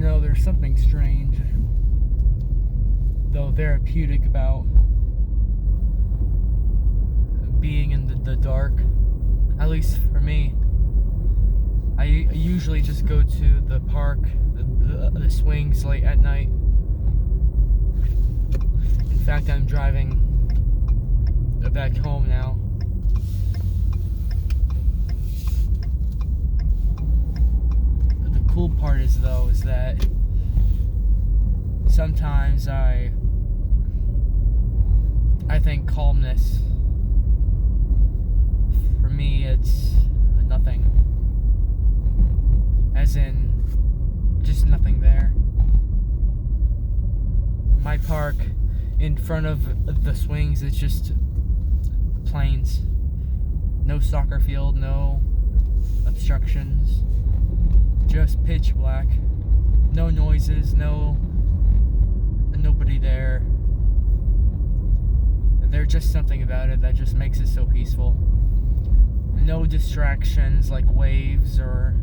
know, there's something strange, though therapeutic, about being in the dark. At least for me. I usually just go to the park, the swings late at night. In fact, I'm driving back home now. The cool part is that sometimes I think calmness, for me, it's nothing. As in, just nothing there. My park in front of the swings is just plains. No soccer field, no obstructions. Just pitch black. No noises, nobody there. There's just something about it that just makes it so peaceful. No distractions like waves or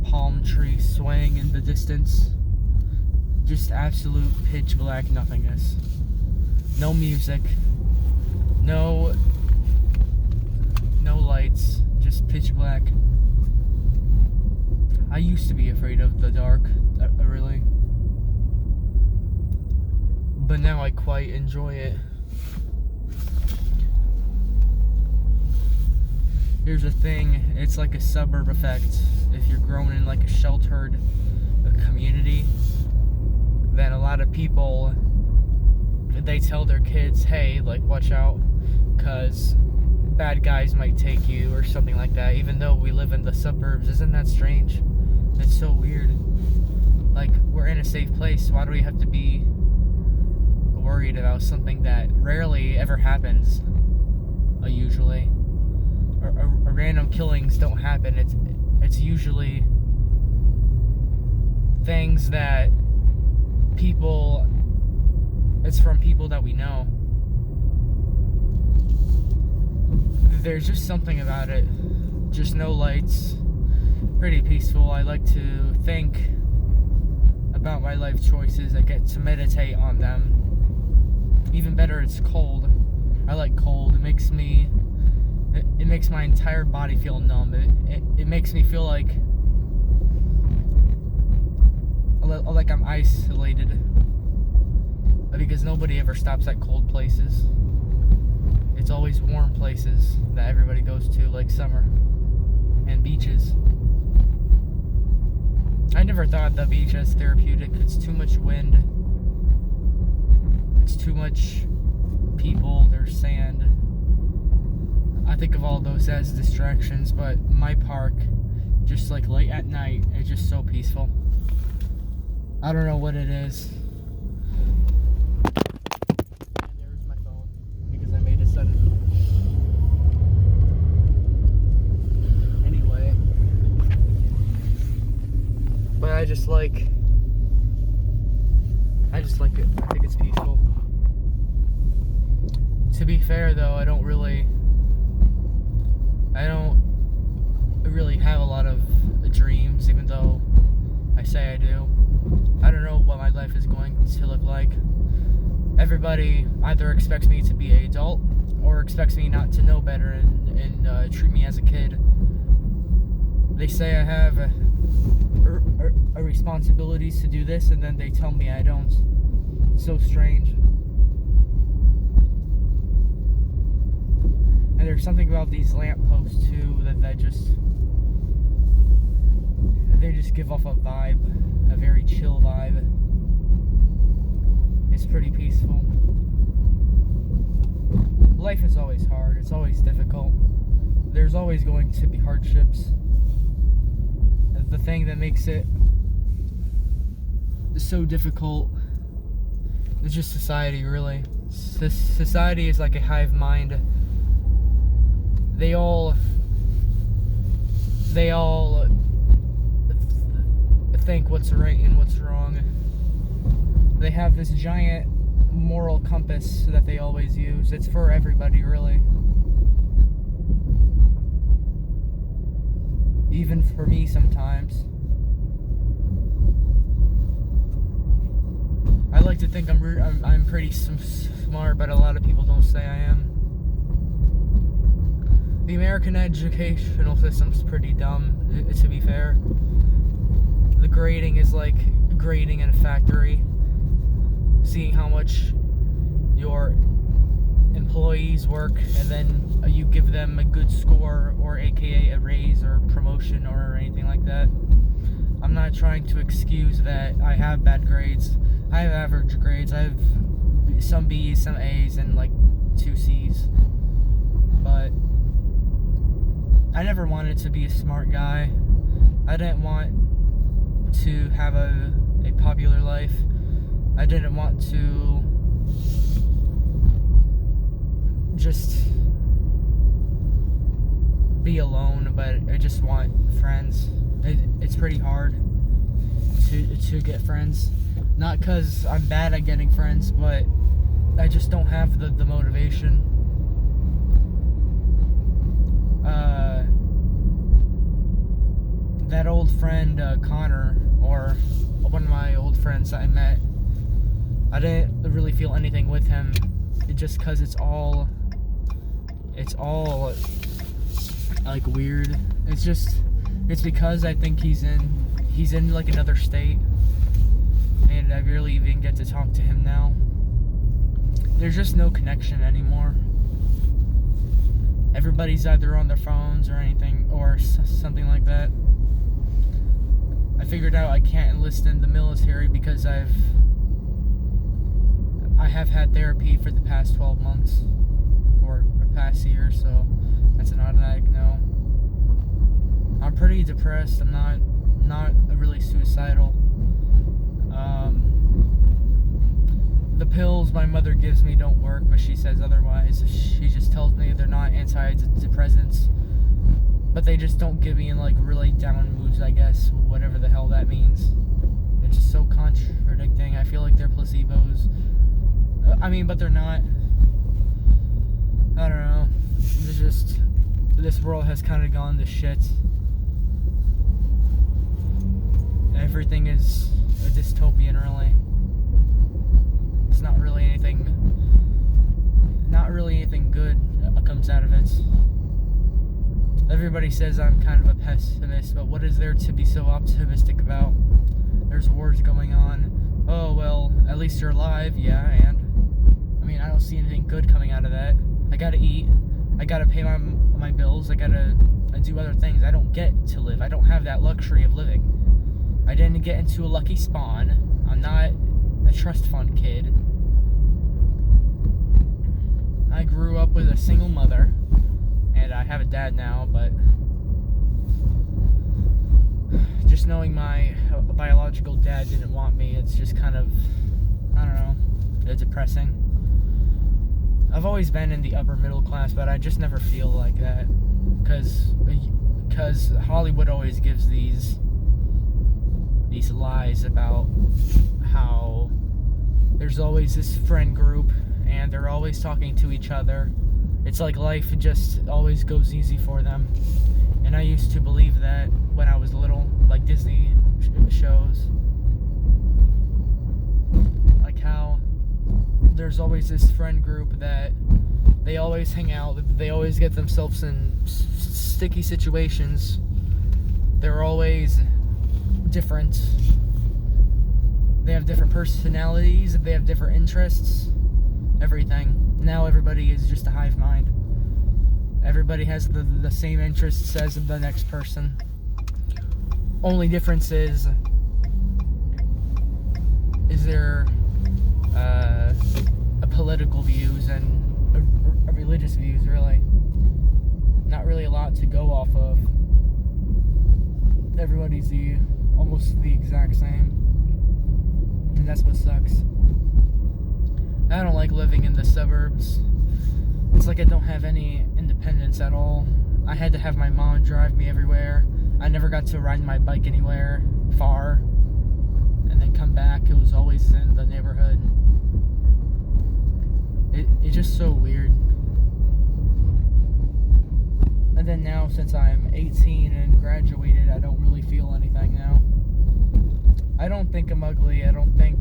palm trees swaying in the distance. Just absolute pitch black nothingness. No music. No lights. Just pitch black. I used to be afraid of the dark, really. But now I quite enjoy it. Here's the thing, it's like a suburb effect. If you're grown in like a sheltered community, then a lot of people, they tell their kids, hey, like, watch out, because bad guys might take you or something like that, even though we live in the suburbs. Isn't that strange? It's so weird. Like, we're in a safe place. Why do we have to be worried about something that rarely ever happens, usually? Random killings don't happen. It's usually things that it's from people that we know. There's just something about it. Just no lights. Pretty peaceful. I like to think about my life choices. I get to meditate on them. Even better, it's cold. I like cold. It makes my entire body feel numb. It makes me feel like I'm isolated, because nobody ever stops at cold places. It's always warm places that everybody goes to, like summer and beaches. I never thought the beach as therapeutic. It's too much wind. It's too much people. There's sand. I think of all those as distractions, but my park, just like late at night, it's just so peaceful. I don't know what it is. And there's my phone, because I made a sudden. Anyway. But I just like it. I think it's peaceful. To be fair though, I don't really have a lot of dreams, even though I say I do. I don't know what my life is going to look like. Everybody either expects me to be an adult or expects me not to know better and treat me as a kid. They say I have a responsibilities to do this, and then they tell me I don't. It's so strange. And there's something about these lampposts too that they just give off a vibe, a very chill vibe. It's pretty peaceful. Life is always hard. It's always difficult. There's always going to be hardships. The thing that makes it so difficult is just society, really. Society is like a hive mind. They all think what's right and what's wrong. They have this giant moral compass that they always use. It's for everybody, really. Even for me sometimes. like to think I'm pretty smart, but a lot of people don't say I am. The American educational system's pretty dumb, to be fair. The grading is like grading in a factory, seeing how much your employees work, and then you give them a good score, or aka a raise or promotion or anything like that. I'm not trying to excuse that I have bad grades. I have average grades. I have some B's, some A's, and like 2 C's. But I never wanted to be a smart guy. I didn't want to have a popular life. I didn't want to just be alone, but I just want friends. It's pretty hard to get friends. Not because I'm bad at getting friends, but I just don't have the motivation. That old friend, Connor, or one of my old friends that I met, I didn't really feel anything with him, just because it's all like weird. It's because I think he's in like another state, and I barely even get to talk to him now. There's just no connection anymore. Everybody's either on their phones or anything, or something like that. I figured out I can't enlist in the military because I have had therapy for the past 12 months, or the past year, so that's an automatic no. I'm pretty depressed. I'm not really suicidal. The pills my mother gives me don't work, but she says otherwise. She just tells me they're not antidepressants, but they just don't get me in like really down moods, I guess, whatever the hell that means. It's just so contradicting. I feel like they're placebos. But they're not. I don't know. It's just, this world has kind of gone to shit. Everything is a dystopian, really. It's not really anything good comes out of it. Everybody says I'm kind of a pessimist, but what is there to be so optimistic about? There's wars going on. Oh, well, at least you're alive. Yeah, and I don't see anything good coming out of that. I gotta eat. I gotta pay my bills. I gotta do other things. I don't get to live. I don't have that luxury of living. I didn't get into a lucky spawn. I'm not a trust fund kid. I grew up with a single mother, and I have a dad now, but just knowing my biological dad didn't want me, it's just kind of, I don't know, depressing. I've always been in the upper middle class, but I just never feel like that, because Hollywood always gives these lies about how there's always this friend group and they're always talking to each other. It's like life just always goes easy for them. And I used to believe that when I was little, like Disney shows. Like how there's always this friend group that they always hang out, they always get themselves in sticky situations. They're always different. They have different personalities, they have different interests, everything. Now everybody is just a hive mind. Everybody has the same interests as the next person. Only difference is there a political views and a religious views, really. Not really a lot to go off of. Everybody's almost the exact same. And that's what sucks. I don't like living in the suburbs. It's like I don't have any independence at all. I had to have my mom drive me everywhere. I never got to ride my bike anywhere far and then come back. It was always in the neighborhood. It's just so weird. And then now, since I'm 18 and graduated, I don't really feel anything now. I don't think I'm ugly. I don't think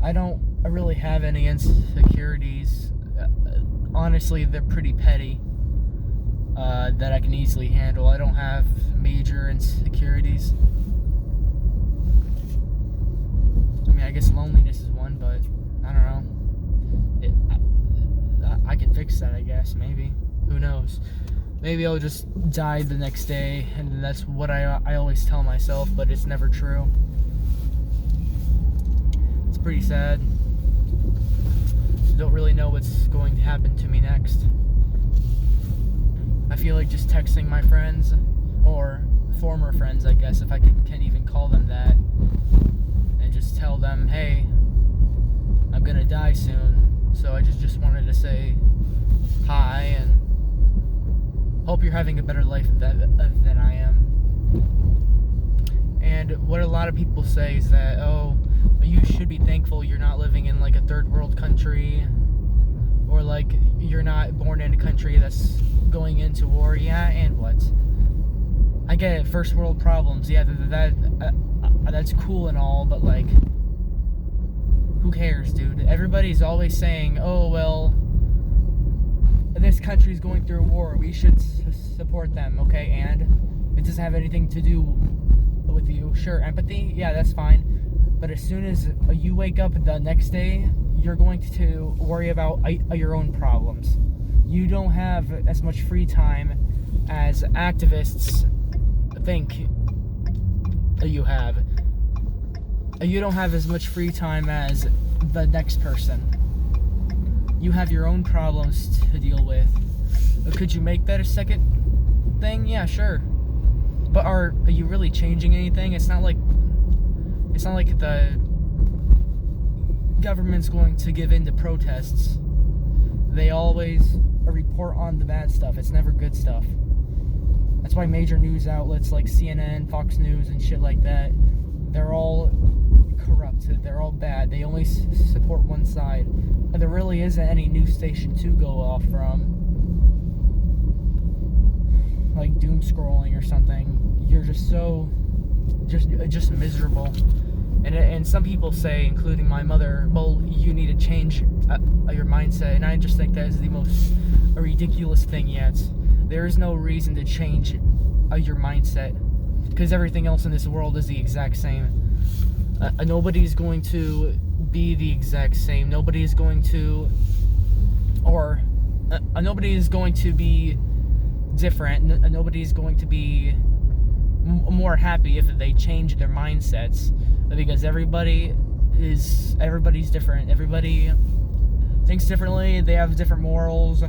I don't really have any insecurities. Honestly, they're pretty petty, that I can easily handle. I don't have major insecurities. I mean, I guess loneliness is one, but I don't know. I can fix that, I guess, maybe. Who knows? Maybe I'll just die the next day, and that's what I always tell myself, but it's never true. It's pretty sad. I don't really know what's going to happen to me next. I feel like just texting my friends, or former friends, I guess, if I can even call them that, and just tell them, hey, I'm gonna die soon, so I just wanted to say hi and hope you're having a better life than I am. And what a lot of people say is that, oh, you should be thankful you're not living in like a third world country, or like you're not born in a country that's going into war. Yeah, and what? I get it, first world problems. Yeah, that's cool and all, but like, who cares, dude? Everybody's always saying, oh, well, this country's going through a war, we should support them, okay, and it doesn't have anything to do with you. Sure, empathy, yeah, that's fine, but as soon as you wake up the next day, you're going to worry about your own problems. You don't have as much free time as activists think you have. You don't have as much free time as the next person. You have your own problems to deal with. Could you make that a second thing? Yeah, sure. But are you really changing anything? It's not like the government's going to give in to protests. They always report on the bad stuff. It's never good stuff. That's why major news outlets like CNN, Fox News, and shit like that, they're all corrupt. They're all bad. They only support one side. There really isn't any news station to go off from, like doom scrolling or something. You're just so just miserable. And some people say, including my mother, well, you need to change your mindset, and I just think that is the most ridiculous thing yet. There is no reason to change your mindset, because everything else in this world is the exact same. Nobody's going to be the exact same. Nobody is going to be different. Nobody is going to be more happy if they change their mindsets, because everybody's different. Everybody thinks differently. They have different morals.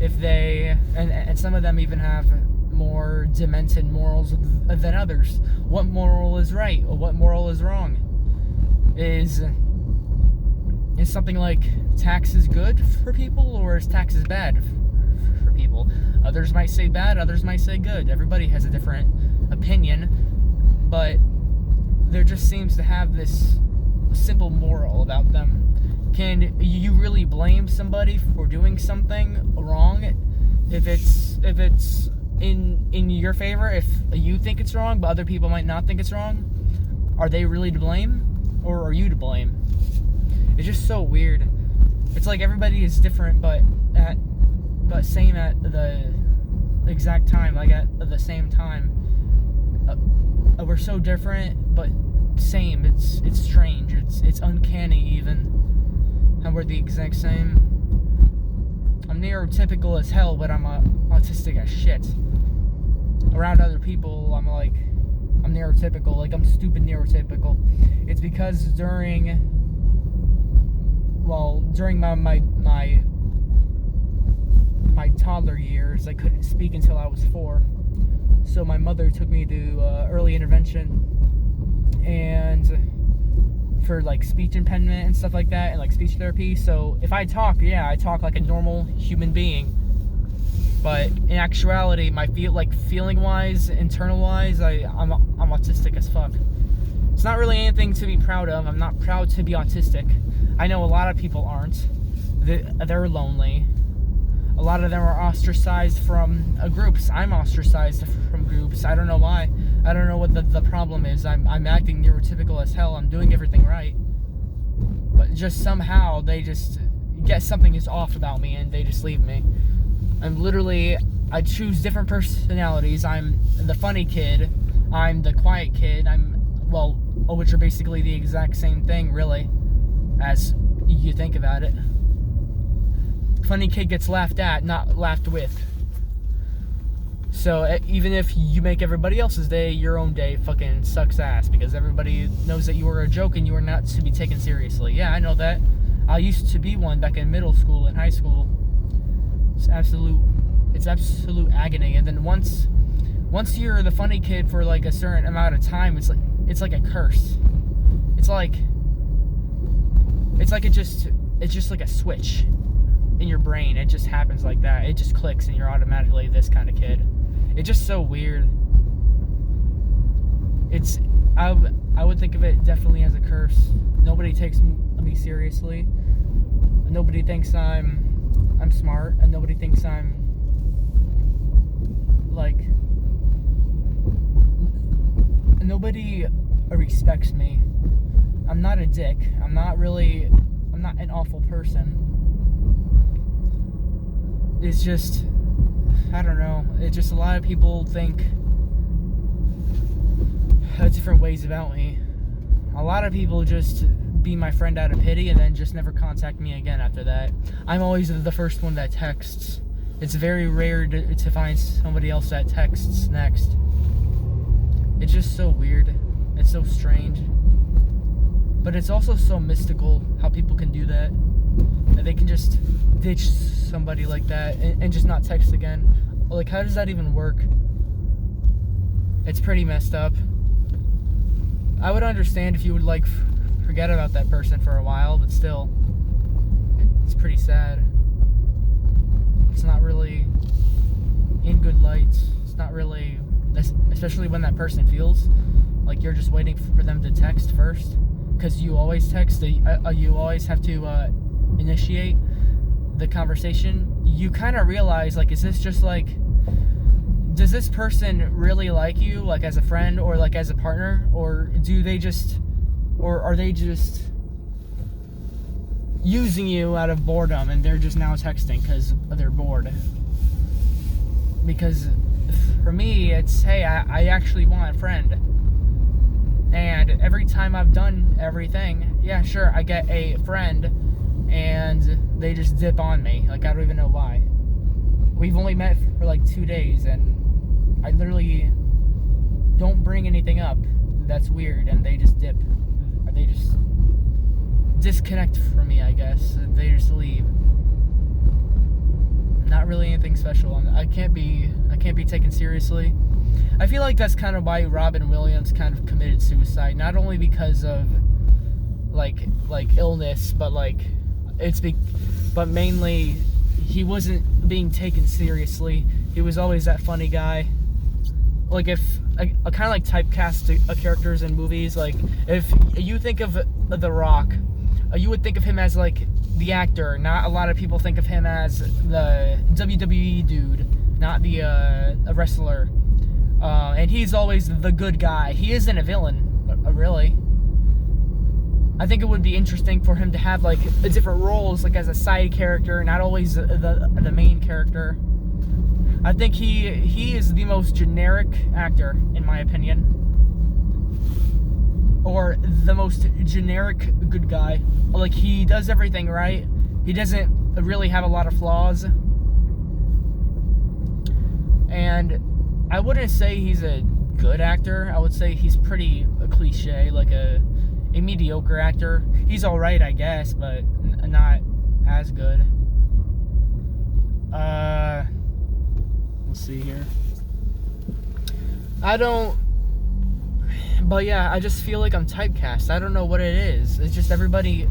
And some of them even have more demented morals than others. What moral is right? Or what moral is wrong? Is something like taxes good for people, or is taxes bad for people? Others might say bad, others might say good. Everybody has a different opinion, but there just seems to have this simple moral about them. Can you really blame somebody for doing something wrong if it's in your favor, if you think it's wrong but other people might not think it's wrong? Are they really to blame, or are you to blame? It's just so weird. It's like everybody is different but same at the exact time, like at the same time. We're so different but same. It's strange. It's uncanny even how we're the exact same. I'm neurotypical as hell, but I'm autistic as shit. Around other people, I'm neurotypical, like I'm stupid neurotypical. It's because during my toddler years, I couldn't speak until I was 4. So my mother took me to early intervention and for like speech impediment and stuff like that, and like speech therapy. So if I talk, I talk like a normal human being. But in actuality, feeling wise, internal wise, I'm autistic as fuck. It's not really anything to be proud of. I'm not proud to be autistic. I know a lot of people aren't. They're lonely. A lot of them are ostracized from groups. I'm ostracized from groups. I don't know why. I don't know what the problem is. I'm acting neurotypical as hell. I'm doing everything right. But just somehow they just get something is off about me and they just leave me. I choose different personalities. I'm the funny kid. I'm the quiet kid. Which are basically the exact same thing, really, as you think about it. Funny kid gets laughed at, not laughed with. So even if you make everybody else's day, your own day fucking sucks ass because everybody knows that you are a joke and you are not to be taken seriously. Yeah, I know that. I used to be one back in middle school and high school. It's absolute agony. And then once you're the funny kid for like a certain amount of time, it's like a curse. It's just like a switch in your brain. It just happens like that. It just clicks and you're automatically this kind of kid. It's just so weird. I would think of it definitely as a curse. Nobody takes me seriously. Nobody thinks I'm smart, and nobody thinks I'm like, nobody respects me. I'm not a dick. I'm not an awful person. It's just, I don't know. It's just a lot of people think different ways about me. A lot of people just be my friend out of pity and then just never contact me again after that. I'm always the first one that texts. It's very rare to find somebody else that texts next. It's just so weird. It's so strange. But it's also so mystical how people can do that. That they can just ditch somebody like that and just not text again. Like, how does that even work? It's pretty messed up. I would understand if you would, like, forget about that person for a while, but still, it's pretty sad. It's not really in good light. It's not really, especially when that person feels like you're just waiting for them to text first, because you always text, you always have to initiate the conversation. You kind of realize, like, is this just like, does this person really like you, like as a friend or like as a partner, or are they just using you out of boredom and they're just now texting because they're bored? Because for me, it's, hey, I actually want a friend, and every time I've done everything, yeah, sure, I get a friend and they just dip on me. Like, I don't even know why. We've only met for like 2 days and I literally don't bring anything up that's weird, and they just dip. They just disconnect from me, I guess. They just leave. Not really anything special. I can't be taken seriously. I feel like that's kind of why Robin Williams kind of committed suicide. Not only because of like illness, but but mainly he wasn't being taken seriously. He was always that funny guy. Like, if I kind of like typecast characters in movies. Like, if you think of The Rock, you would think of him as like the actor. Not a lot of people think of him as the WWE dude, not the a wrestler. And he's always the good guy. He isn't a villain, really. I think it would be interesting for him to have like different roles, like as a side character, not always the main character. I think he is the most generic actor, in my opinion. Or the most generic good guy. Like, he does everything right. He doesn't really have a lot of flaws. And I wouldn't say he's a good actor. I would say he's pretty cliche, like a mediocre actor. He's alright, I guess, but not as good. Let's see here. But yeah, I just feel like I'm typecast. I don't know what it is. It's just everybody,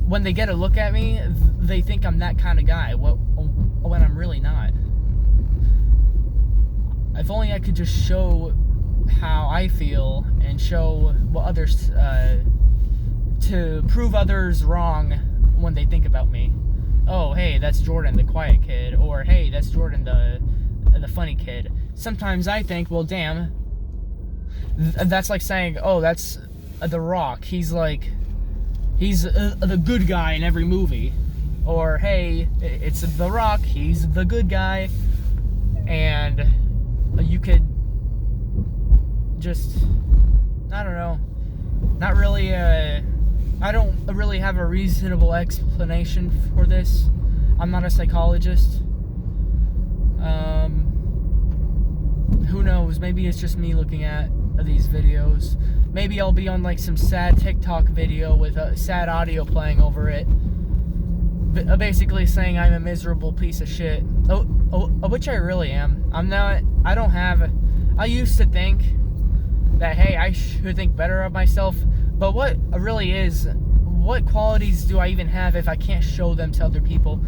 when they get a look at me, they think I'm that kind of guy. When I'm really not. If only I could just show how I feel and show what others, to prove others wrong when they think about me. Oh, hey, that's Jordan, the quiet kid. Or, hey, that's Jordan, the funny kid. Sometimes I think, well, damn, That's like saying, oh, that's The Rock. He's the good guy in every movie. Or, hey, it's The Rock. He's the good guy. And you could just, I don't know, not really, I don't really have a reasonable explanation for this. I'm not a psychologist. Who knows? Maybe it's just me looking at these videos. Maybe I'll be on like some sad TikTok video with a sad audio playing over it, basically saying I'm a miserable piece of shit. Which I really am. I'm not. I used to think that, hey, I should think better of myself, but what qualities do I even have if I can't show them to other people?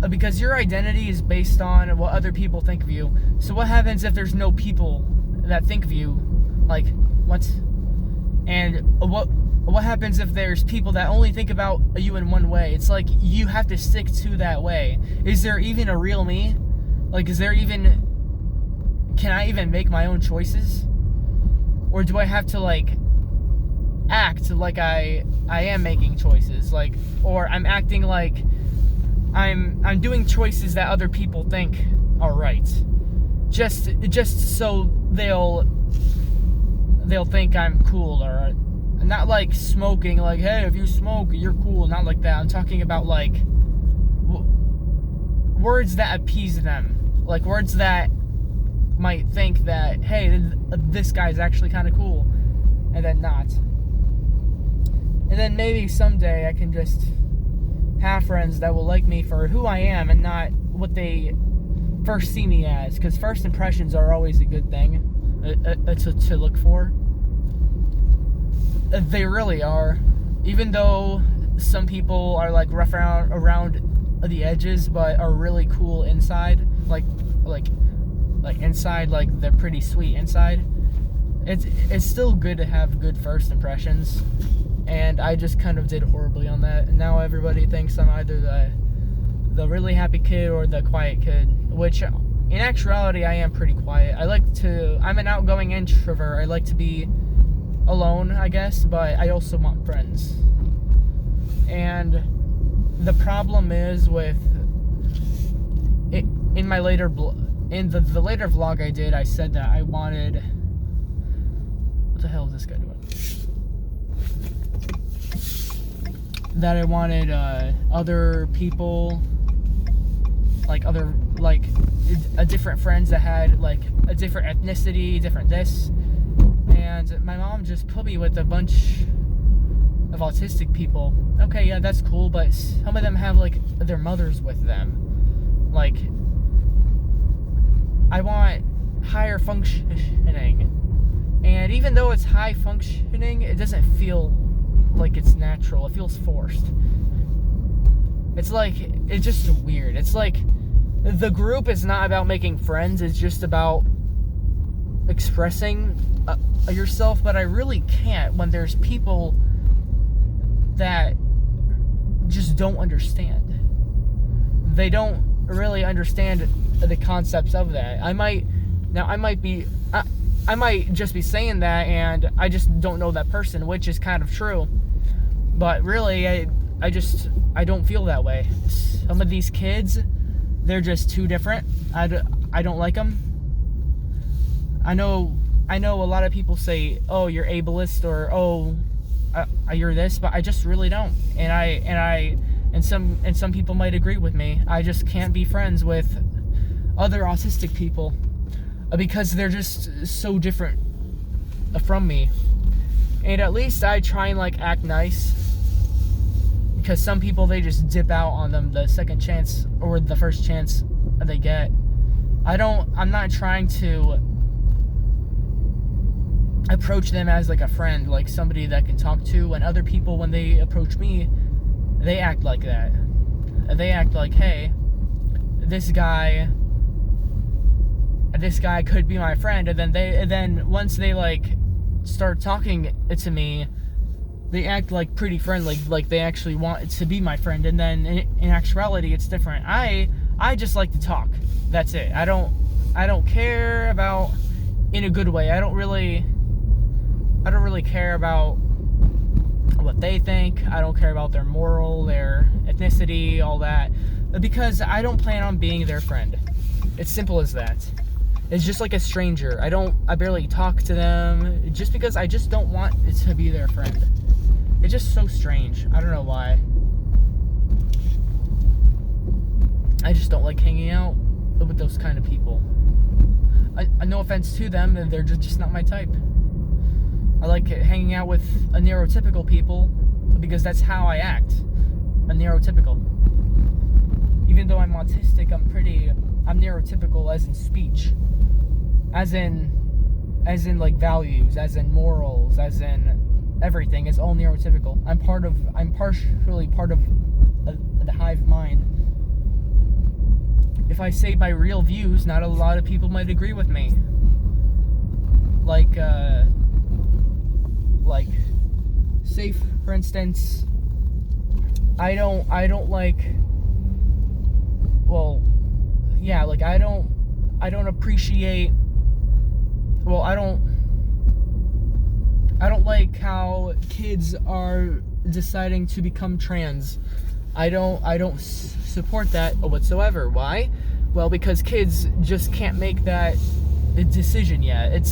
Because your identity is based on what other people think of you. So what happens if there's no people that think of you? Like, what? And what happens if there's people that only think about you in one way? It's like you have to stick to that way. Is there even a real me? Like, can I even make my own choices? Or do I have to like act like I am making choices? Like, or I'm acting like I'm doing choices that other people think are right, just so they'll think I'm cool. Or not like smoking, like, hey, if you smoke, you're cool. Not like that. I'm talking about like words that appease them, like words that might think that, hey, this guy's actually kind of cool, and then not. And then maybe someday I can just have friends that will like me for who I am and not what they first see me as, because first impressions are always a good thing to look for. They really are. Even though some people are like rough around the edges but are really cool inside, like inside, like they're pretty sweet inside, it's still good to have good first impressions. And I just kind of did horribly on that. And now everybody thinks I'm either the really happy kid or the quiet kid. Which, in actuality, I am pretty quiet. I'm an outgoing introvert. I like to be alone, I guess. But I also want friends. And the problem is with it, in my later in the later vlog I did, I said that I wanted. What the hell is this guy doing? That I wanted other people, like different friends that had like a different ethnicity, different this, and my mom just put me with a bunch of autistic people. Okay, yeah, that's cool, but some of them have like their mothers with them. Like, I want higher functioning, and even though it's high functioning, it doesn't feel like it's natural. It feels forced. It's just weird. It's like the group is not about making friends. It's just about expressing yourself. But I really can't when there's people that just don't understand. They don't really understand the concepts of that. I might just be saying that, and I just don't know that person, which is kind of true. But really, I don't feel that way. Some of these kids, they're just too different. I don't like them. I know a lot of people say, oh, you're ableist, or oh, you're this, but I just really don't. And some people might agree with me. I just can't be friends with other autistic people because they're just so different from me. And at least I try and like act nice, because some people, they just dip out on them the second chance or the first chance they get. I'm not trying to approach them as like a friend, like somebody that can talk to. And other people, when they approach me, they act like that. They act like, hey, this guy could be my friend. And then once they like start talking to me, they act like pretty friendly, like they actually want to be my friend. And then in actuality, it's different. I just like to talk. That's it. I don't care about in a good way. I don't really I don't really care about what they think. I don't care about their moral, their ethnicity, all that, because I don't plan on being their friend. It's simple as that. It's just like a stranger. I barely talk to them just because I just don't want it to be their friend. It's just so strange. I don't know why. I just don't like hanging out with those kind of people. No offense to them, they're just not my type. I like hanging out with a neurotypical people because that's how I act. A neurotypical. Even though I'm autistic, I'm neurotypical as in speech. As in like values, as in morals, as in everything. It's all neurotypical. I'm partially part of the hive mind. If I say my real views, not a lot of people might agree with me. Like, say for instance, I don't like, well, yeah, like I don't appreciate, well, I don't like how kids are deciding to become trans. I don't support that whatsoever. Why? Well, because kids just can't make that decision yet.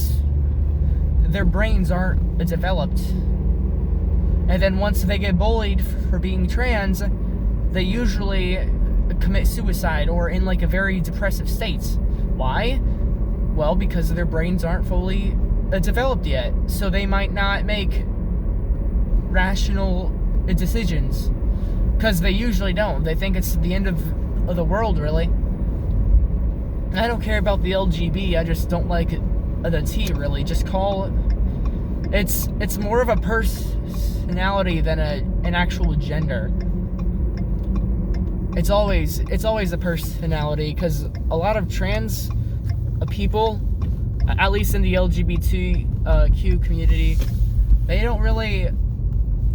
Their brains aren't developed. And then once they get bullied for being trans, they usually commit suicide or in like a very depressive state. Why? Well, because their brains aren't fully developed yet. So they might not make rational decisions. Because they usually don't. They think it's the end of the world, really. I don't care about the LGB. I just don't like the T, really. Just call it's more of a personality than an actual gender. It's always a personality, because a lot of trans people, at least in the LGBTQ community, they don't really.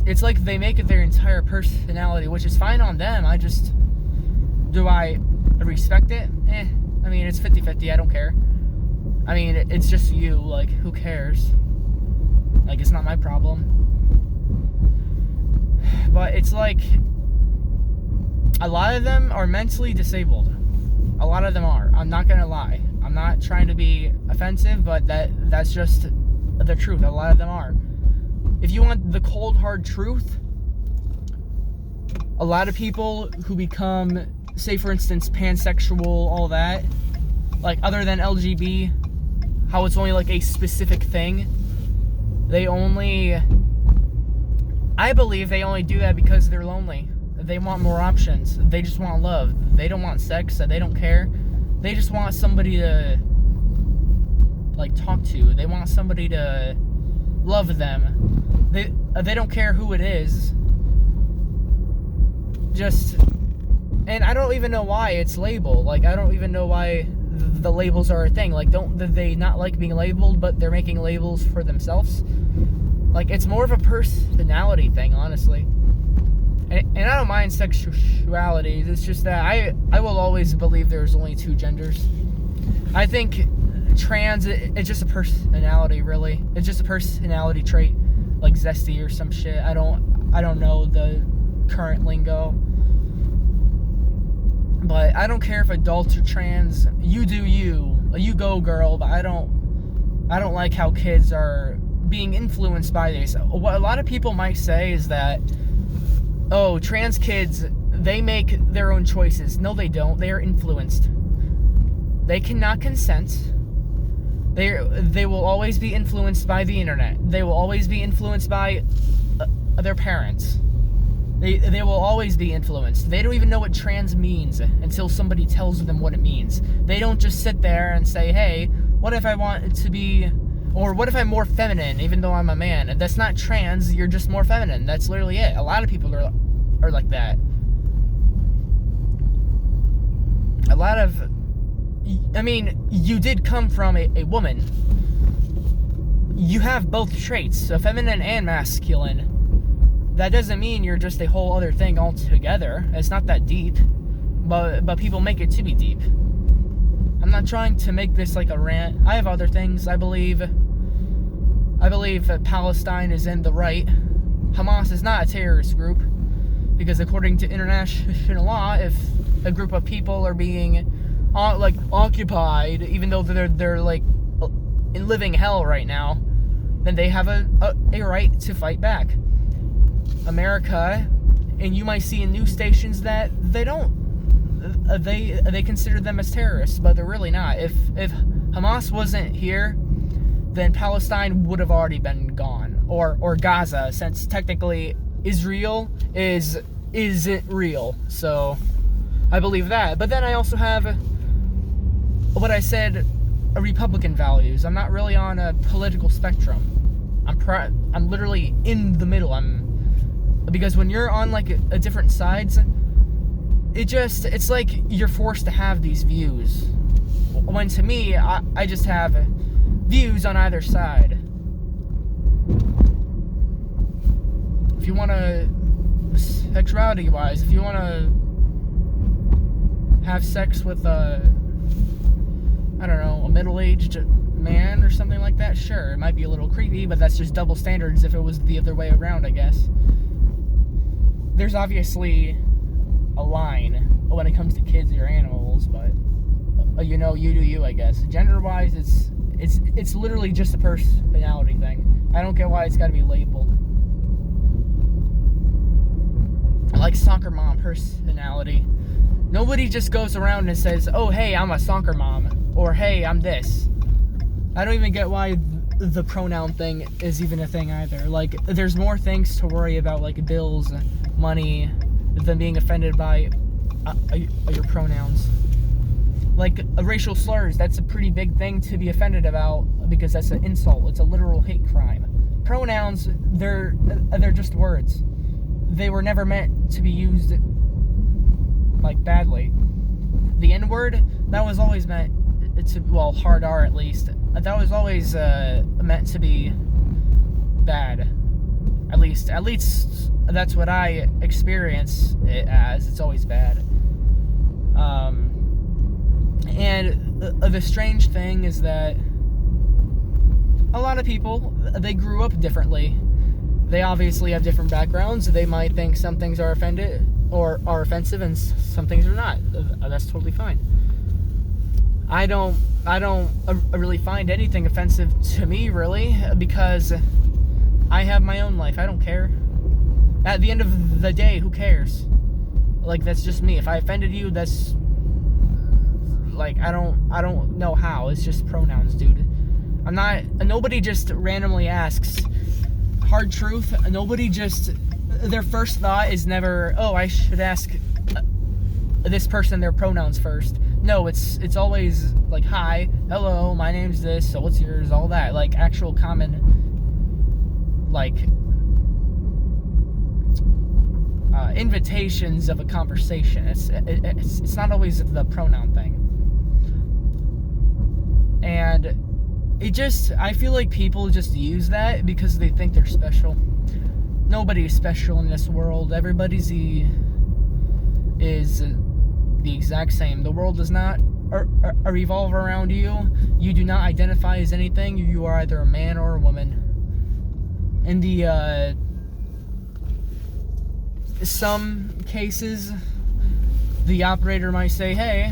It's like they make it their entire personality, which is fine on them. Do I respect it? I mean, it's 50-50. I don't care. I mean, it's just you. Like, who cares? Like, it's not my problem. But it's like, a lot of them are mentally disabled. A lot of them are. I'm not gonna lie. I'm not trying to be offensive, but that's just the truth. A lot of them are. If you want the cold, hard truth, a lot of people who become, say for instance, pansexual, all that, like other than LGB, how it's only like a specific thing, I believe they only do that because they're lonely. They want more options. They just want love. They don't want sex, so they don't care. They just want somebody to, like, talk to. They want somebody to love them. They don't care who it is. And I don't even know why it's labeled. Like, I don't even know why the labels are a thing. Like, don't they not like being labeled, but they're making labels for themselves? Like, it's more of a personality thing, honestly. And I don't mind sexuality. It's just that I will always believe there's only two genders. I think trans, it's just a personality, really. It's just a personality trait, like zesty or some shit. I don't know the current lingo. But I don't care if adults are trans. You do you. You go, girl. But I don't like how kids are being influenced by this. What a lot of people might say is that, oh, trans kids, they make their own choices. No, they don't. They are influenced. They cannot consent. They will always be influenced by the internet. They will always be influenced by their parents. They will always be influenced. They don't even know what trans means until somebody tells them what it means. They don't just sit there and say, hey, what if I want it to be, or what if I'm more feminine even though I'm a man? That's not trans, you're just more feminine. That's literally it. A lot of people are like that. A lot of, I mean, you did come from a woman. You have both traits, so feminine and masculine. That doesn't mean you're just a whole other thing altogether. It's not that deep, but people make it to be deep. I'm not trying to make this like a rant. I have other things I believe. I believe that Palestine is in the right. Hamas is not a terrorist group, because according to international law, if a group of people are being occupied, even though they're like in living hell right now, then they have a right to fight back. America, and you might see in news stations that they don't, they consider them as terrorists, but they're really not. If Hamas wasn't here, then Palestine would have already been gone, or Gaza, since technically Israel isn't real. So I believe that. But then I also have what I said, Republican values. I'm not really on a political spectrum. I'm literally in the middle. Because when you're on like a different sides, it's like you're forced to have these views. When to me, I just have views on either side. If you want to, sexuality wise, if you want to have sex with I don't know, a middle-aged man or something like that, sure, it might be a little creepy, but that's just double standards if it was the other way around, I guess. There's obviously a line when it comes to kids or animals, but you do you, I guess. Gender-wise, it's literally just a personality thing. I don't get why it's got to be labeled. I like soccer mom personality. Nobody just goes around and says, oh, hey, I'm a soccer mom, or hey, I'm this. I don't even get why the pronoun thing is even a thing either. Like, there's more things to worry about, like bills, money, than being offended by your pronouns. Like, racial slurs, that's a pretty big thing to be offended about, because that's an insult. It's a literal hate crime. Pronouns, they're just words. They were never meant to be used, like, badly. The N-word, that was always meant to, well, hard R at least, that was always meant to be bad. At least that's what I experience it as. It's always bad. And the strange thing is that a lot of people, they grew up differently. They obviously have different backgrounds. They might think some things are offensive and some things are not. That's totally fine. I don't really find anything offensive to me, really, because I have my own life. I don't care. At the end of the day, who cares? Like, that's just me. If I offended you, that's like, I don't know how. It's just pronouns, dude. Nobody just randomly asks. Hard truth, nobody just, their first thought is never, oh, I should ask this person their pronouns first. No, it's always like, hi, hello, my name's this, so what's yours, all that. Like, actual common, like, invitations of a conversation. It's not always the pronoun thing. And I feel like people just use that because they think they're special. Nobody's special in this world. Everybody's is the exact same. The world does not revolve around you. You do not identify as anything. You are either a man or a woman. In the some cases, the operator might say, hey,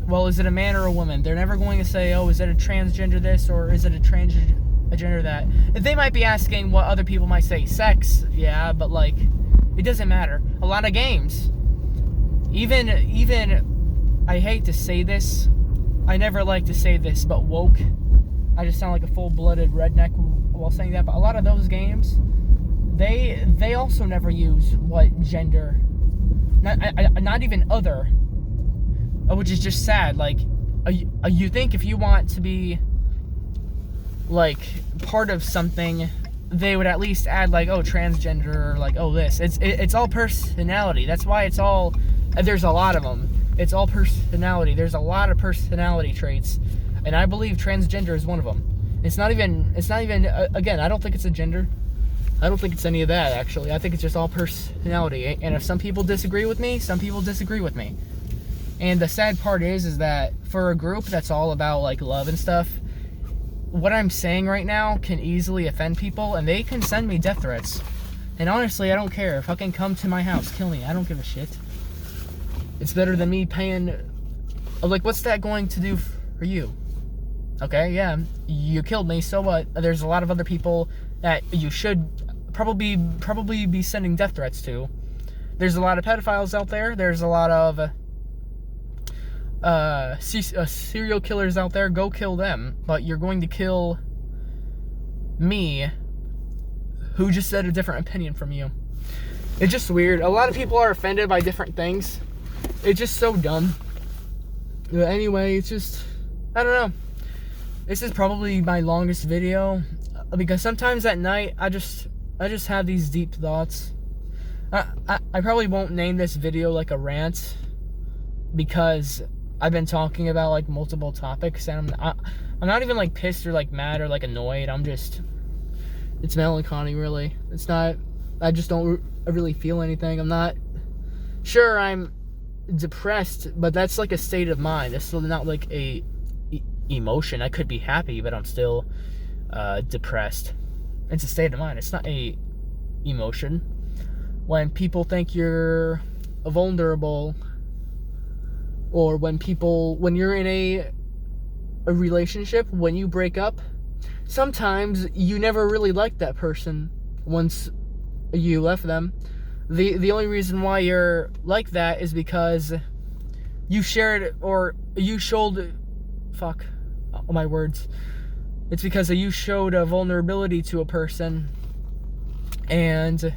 well, is it a man or a woman? They're never going to say, oh, is it a transgender this or is it a transgender that? They might be asking what other people might say, sex, yeah, but like, it doesn't matter. A lot of games, even I hate to say this, I never like to say this, but woke, I just sound like a full-blooded redneck while saying that, but a lot of those games, they also never use what gender, not even other, which is just sad. Like, you think if you want to be like part of something, they would at least add like, oh, transgender, or like, oh, this. It's all personality. That's why it's all, there's a lot of them. It's all personality. There's a lot of personality traits, and I believe transgender is one of them. It's not even again, I don't think it's a gender. I don't think it's any of that, actually. I think it's just all personality. And if some people disagree with me, some people disagree with me. And the sad part is that for a group that's all about like love and stuff, what I'm saying right now can easily offend people, and they can send me death threats. And honestly, I don't care. Fucking come to my house, kill me. I don't give a shit. It's better than me paying. Like, what's that going to do for you? Okay, yeah, you killed me, so what? There's a lot of other people that you should probably be sending death threats to. There's a lot of pedophiles out there. There's a lot of serial killers out there. Go kill them. But you're going to kill me, who just said a different opinion from you. It's just weird. A lot of people are offended by different things. It's just so dumb. But anyway, it's just, I don't know. This is probably my longest video, because sometimes at night I just have these deep thoughts. I probably won't name this video like a rant, because I've been talking about like multiple topics, and I'm not even like pissed or like mad or like annoyed. It's melancholy, really. It's not, I just don't really feel anything. I'm not sure I'm depressed, but that's like a state of mind. It's still not like a emotion. I could be happy, but I'm still depressed. It's a state of mind. It's not a emotion. When people think you're vulnerable, or when you're in a relationship, when you break up, sometimes you never really liked that person once you left them. The only reason why you're like that is because you shared, or you showed, fuck all my words. It's because you showed a vulnerability to a person, and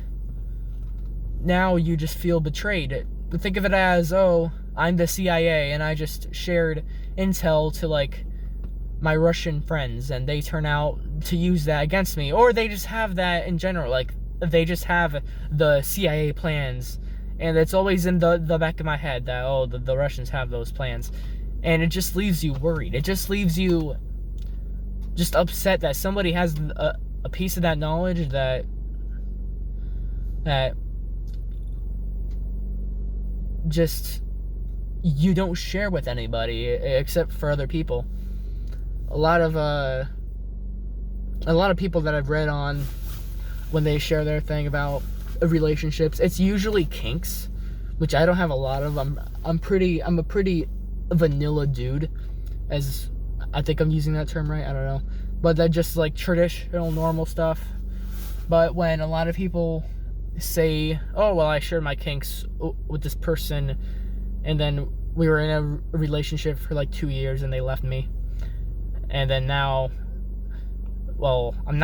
now you just feel betrayed. Think of it as, oh, I'm the CIA and I just shared intel to like my Russian friends, and they turn out to use that against me. Or they just have that in general, like they just have the CIA plans, and it's always in the back of my head that, oh, the Russians have those plans. And it just leaves you worried. It just leaves you just upset that somebody has a piece of that knowledge that just you don't share with anybody except for other people. A lot of people that I've read on, when they share their thing about relationships, it's usually kinks, which I don't have a lot of. I'm a pretty vanilla dude, as I think I'm using that term right, I don't know, but that just like traditional normal stuff. But when a lot of people say, oh, well, I shared my kinks with this person, and then we were in a relationship for like 2 years and they left me, and then now, well, I'm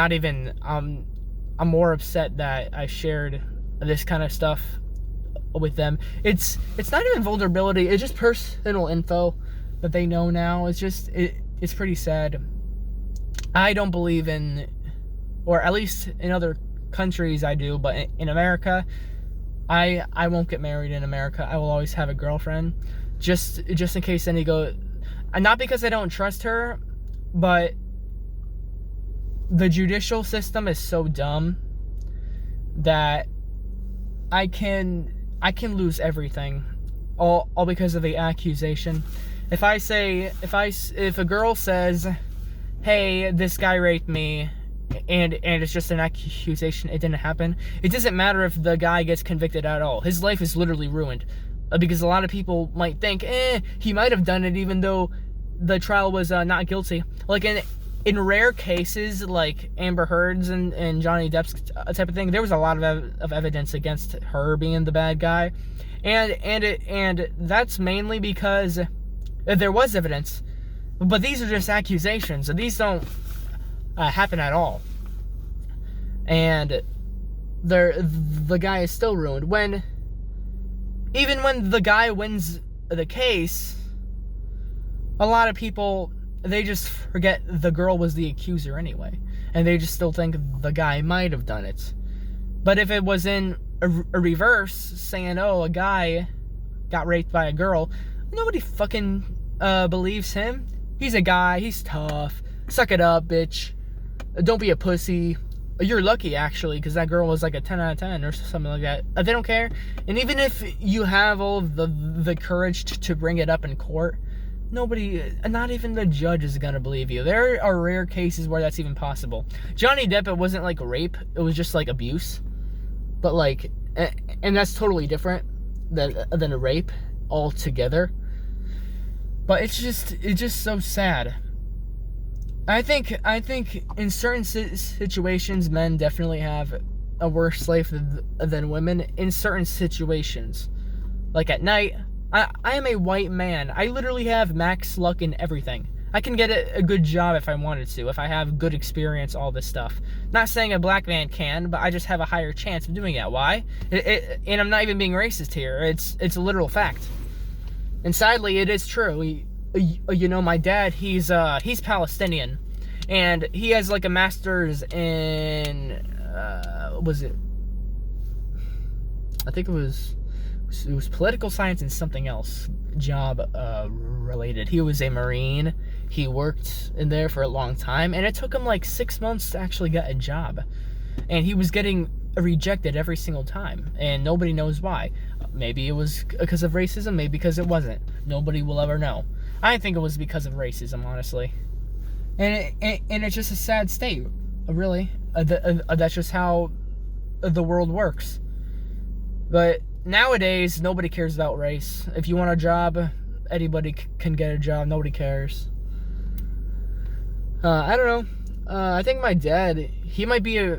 more upset that I shared this kind of stuff with them. It's not even vulnerability, it's just personal info that they know now. It's pretty sad. I don't believe in, or at least in other countries I do, but in America, I won't get married in America. I will always have a girlfriend, just in case any go, and not because I don't trust her, but the judicial system is so dumb that I can lose everything, all because of the accusation. If a girl says, hey, this guy raped me, and it's just an accusation, it didn't happen, it doesn't matter if the guy gets convicted at all. His life is literally ruined, because a lot of people might think, he might have done it even though the trial was not guilty. Like in rare cases, like Amber Heard's and Johnny Depp's type of thing, there was a lot of evidence against her being the bad guy, and that's mainly because there was evidence. But these are just accusations, and these don't happen at all. And the guy is still ruined. Even when the guy wins the case, a lot of people, they just forget the girl was the accuser anyway, and they just still think the guy might have done it. But if it was in a reverse, saying, oh, a guy got raped by a girl, nobody fucking believes him. He's a guy, he's tough, suck it up, bitch, don't be a pussy. You're lucky, actually, because that girl was like a 10 out of 10 or something like that. They don't care. And even if you have all of the courage to bring it up in court, not even the judge is gonna believe you. There are rare cases where that's even possible. Johnny Depp, it wasn't like rape, it was just like abuse. But like, and that's totally different than a rape altogether. But it's just so sad. I think in certain situations, men definitely have a worse life than women in certain situations. Like at night, I am a white man. I literally have max luck in everything. I can get a good job if I wanted to, if I have good experience, all this stuff. Not saying a black man can, but I just have a higher chance of doing that. Why? And I'm not even being racist here. It's a literal fact. And sadly, it is true. You know, my dad, he's Palestinian, and he has like a master's in was it? I think it was political science and something else, job related. He was a Marine. He worked in there for a long time, and it took him like 6 months to actually get a job, and he was getting rejected every single time, and nobody knows why. Maybe it was because of racism, maybe because it wasn't. Nobody will ever know. I think it was because of racism, honestly. And it's just a sad state, really. That's just how the world works. But nowadays, nobody cares about race. If you want a job, anybody can get a job. Nobody cares. I don't know. I think my dad, he might be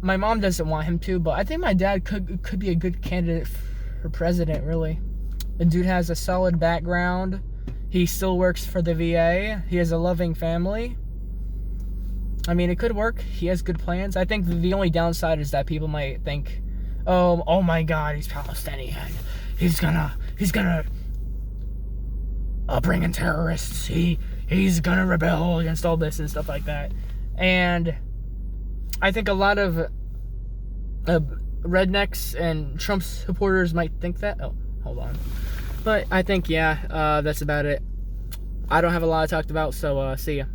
my mom doesn't want him to, but I think my dad could be a good candidate for president, really. The dude has a solid background. He still works for the VA. He has a loving family. I mean, it could work. He has good plans. I think the only downside is that people might think, oh my God, he's Palestinian. He's gonna bring in terrorists. He's gonna rebel against all this and stuff like that. And I think a lot of rednecks and Trump supporters might think that. Oh, hold on. But I think, yeah, that's about it. I don't have a lot to talk about, so see ya.